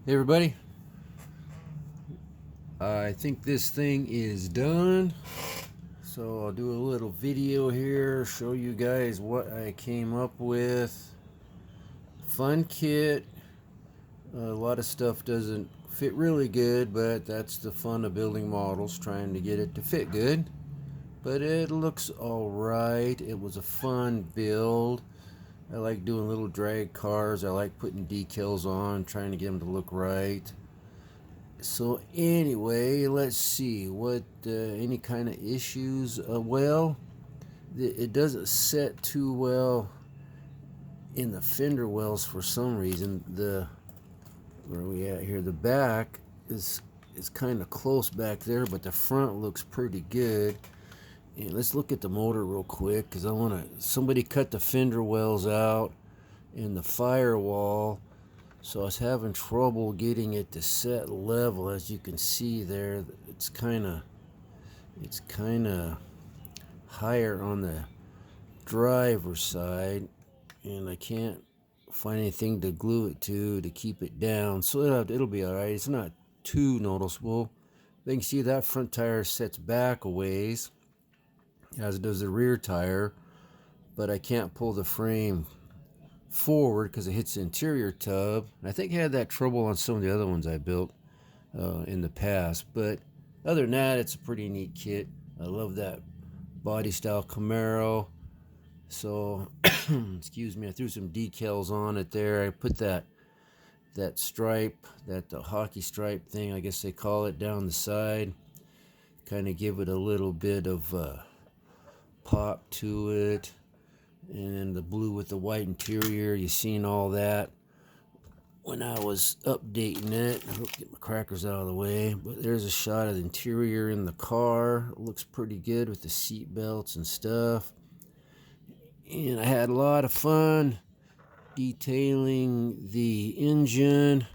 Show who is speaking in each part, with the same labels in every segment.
Speaker 1: Hey everybody, I think this thing is done, so I'll do a little video here, show you guys what I came up with. Fun kit. A lot of stuff doesn't fit really good, but that's the fun of building models, trying to get it to fit good. But it looks alright. It was a fun build. I like doing little drag cars. I like putting decals on, trying to get them to look right. So anyway, let's see what any kind of issues. Well, it doesn't set too well in the fender wells for some reason. Where are we at here? The back is kind of close back there, but the front looks pretty good. And let's look at the motor real quick, because I want to. Somebody cut the fender wells out in the firewall. So I was having trouble getting it to set level. As you can see there, it's kind of higher on the driver's side, and I can't find anything to glue it to keep it down. So it'll be all right. It's not too noticeable. You can see that front tire sets back a ways, as does the rear tire, but I can't pull the frame forward because it hits the interior tub. I think I had that trouble on some of the other ones I built in the past, but other than that, it's a pretty neat kit. I love that body style Camaro. So excuse me, I threw some decals on it there. I put that stripe, that hockey stripe thing, I guess they call it, down the side, kind of give it a little bit of pop to it. And then the blue with the white interior, you seen all that when I was updating it. I'll get my crackers out of the way. But there's a shot of the interior in the car. It looks pretty good with the seat belts and stuff. And I had a lot of fun detailing the engine.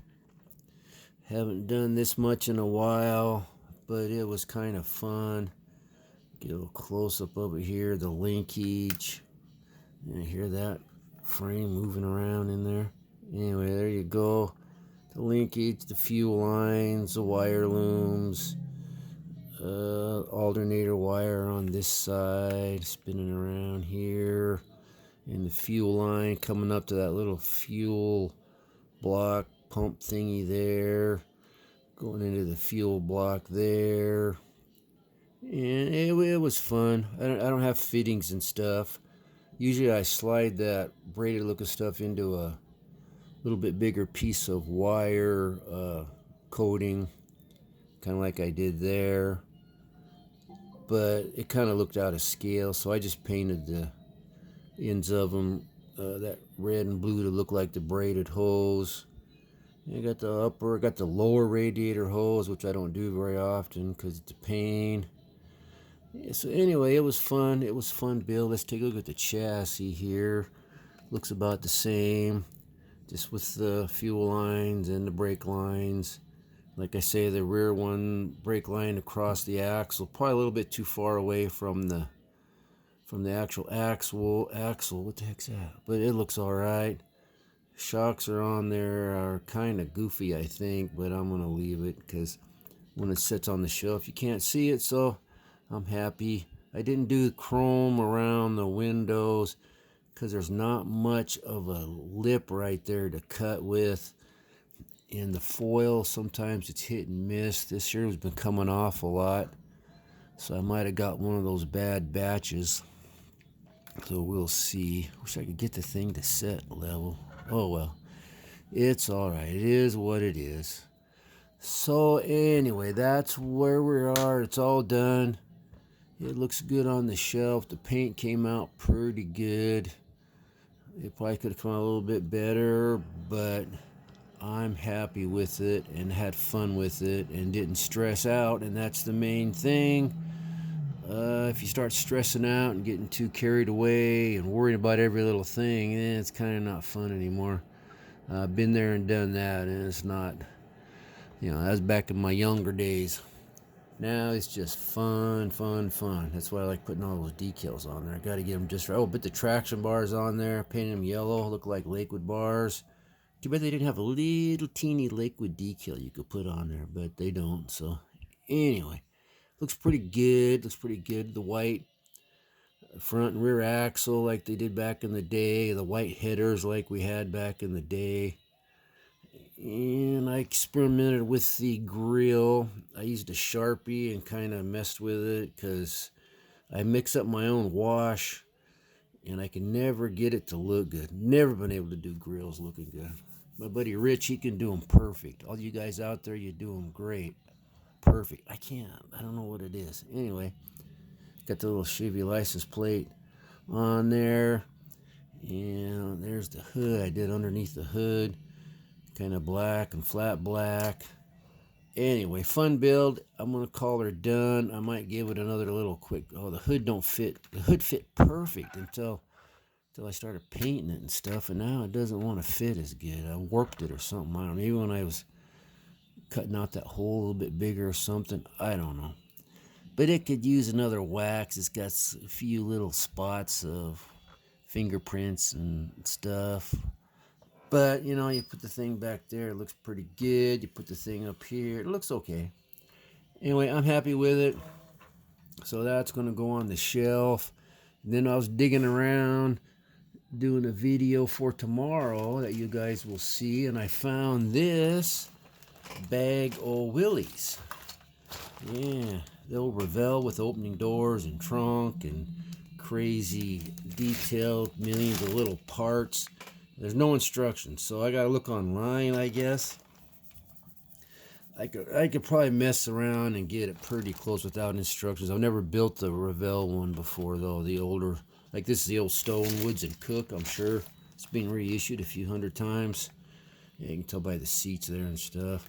Speaker 1: Haven't done this much in a while, but it was kind of fun. Get a little close up over here, the linkage. You hear that frame moving around in there? Anyway, there you go. The linkage, the fuel lines, the wire looms, alternator wire on this side, spinning around here, and the fuel line coming up to that little fuel block pump thingy there, going into the fuel block there. And it was fun. I don't have fittings and stuff. Usually I slide that braided looking stuff into a little bit bigger piece of wire coating, kind of like I did there. But it kind of looked out of scale, so I just painted the ends of them that red and blue to look like the braided hose. I got the lower radiator hose, which I don't do very often because it's a pain. So anyway, it was fun. It was fun build. Let's take a look at the chassis here. Looks about the same, just with the fuel lines and the brake lines. Like I say, the rear one brake line across the axle, probably a little bit too far away from the actual axle. What the heck's that? But it looks all right. Shocks are on there, are kind of goofy, I think, but I'm gonna leave it because when it sits on the shelf, you can't see it. So I'm happy. I didn't do chrome around the windows because there's not much of a lip right there to cut with. And the foil, sometimes it's hit and miss. This year has been coming off a lot. So I might have got one of those bad batches. So we'll see. Wish I could get the thing to set level. Oh well. It's alright. It is what it is. So anyway, that's where we are. It's all done. It looks good on the shelf. The paint came out pretty good. It probably could have come out a little bit better, but I'm happy with it and had fun with it and didn't stress out, and that's the main thing. If you start stressing out and getting too carried away and worrying about every little thing, it's kind of not fun anymore. I've been there and done that, and it's not, that was back in my younger days. Now it's just fun. That's why I like putting all those decals on there. I got to get them just right. Oh, put the traction bars on there, painted them yellow, look like Lakewood bars. Too bad they didn't have a little teeny Lakewood decal you could put on there, but they don't. So anyway, looks pretty good. Looks pretty good. The white front and rear axle like they did back in the day. The white headers like we had back in the day. And I experimented with the grill. I used a Sharpie and kind of messed with it because I mix up my own wash and I can never get it to look good. Never been able to do grills looking good. My buddy Rich, he can do them perfect. All you guys out there, you do them great. Perfect. I can't. I don't know what it is. Anyway, got the little Chevy license plate on there. And there's the hood. I did underneath the hood. Kind of black and flat black. Anyway, fun build. I'm going to call her done. I might give it another little quick. Oh, the hood don't fit. The hood fit perfect until I started painting it and stuff. And now it doesn't want to fit as good. I warped it or something. I don't know. Maybe when I was cutting out that hole a little bit bigger or something. I don't know. But it could use another wax. It's got a few little spots of fingerprints and stuff. But, you know, you put the thing back there, it looks pretty good. You put the thing up here, it looks okay. Anyway, I'm happy with it. So that's going to go on the shelf. And then I was digging around, doing a video for tomorrow that you guys will see. And I found this bag of Willys. Yeah, the old Revell with opening doors and trunk and crazy detailed millions of little parts. There's no instructions, so I gotta look online, I guess. I could probably mess around and get it pretty close without instructions. I've never built the Revell one before, though. The older, like this is the old Stonewoods and Cook, I'm sure. It's been reissued a few hundred times. Yeah, you can tell by the seats there and stuff.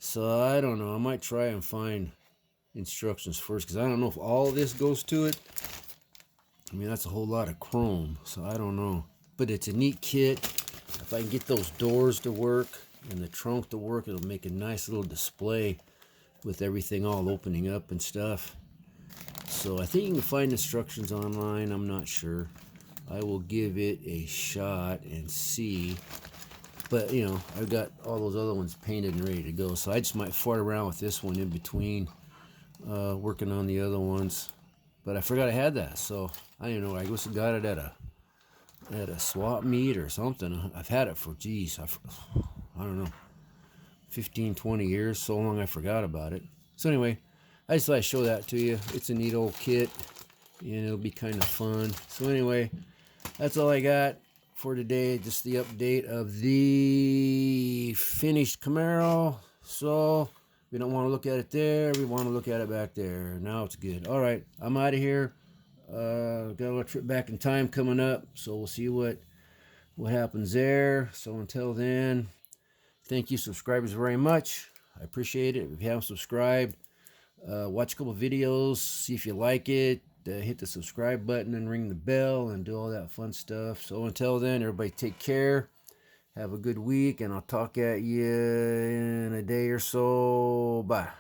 Speaker 1: So I don't know. I might try and find instructions first, because I don't know if all of this goes to it. I mean, that's a whole lot of chrome, so I don't know. But it's a neat kit. If I can get those doors to work and the trunk to work, it'll make a nice little display with everything all opening up and stuff. So I think you can find instructions online. I'm not sure. I will give it a shot and see. But, you know, I've got all those other ones painted and ready to go. So I just might fart around with this one in between working on the other ones. But I forgot I had that. So I don't know. I guess I got it at a swap meet or something. I've had it for, geez, I don't know, 15, 20 years. So long I forgot about it. So anyway, I just thought I'd show that to you. It's a neat old kit, and it'll be kind of fun. So anyway, that's all I got for today. Just the update of the finished Camaro. So we don't want to look at it there. We want to look at it back there. Now it's good. All right, I'm out of here. Got a little trip back in time coming up, so we'll see what happens there. So until then, thank you subscribers very much. I appreciate it. If you haven't subscribed, watch a couple videos, see if you like it, hit the subscribe button and ring the bell and do all that fun stuff. So until then, everybody take care, have a good week, and I'll talk at you in a day or so. Bye.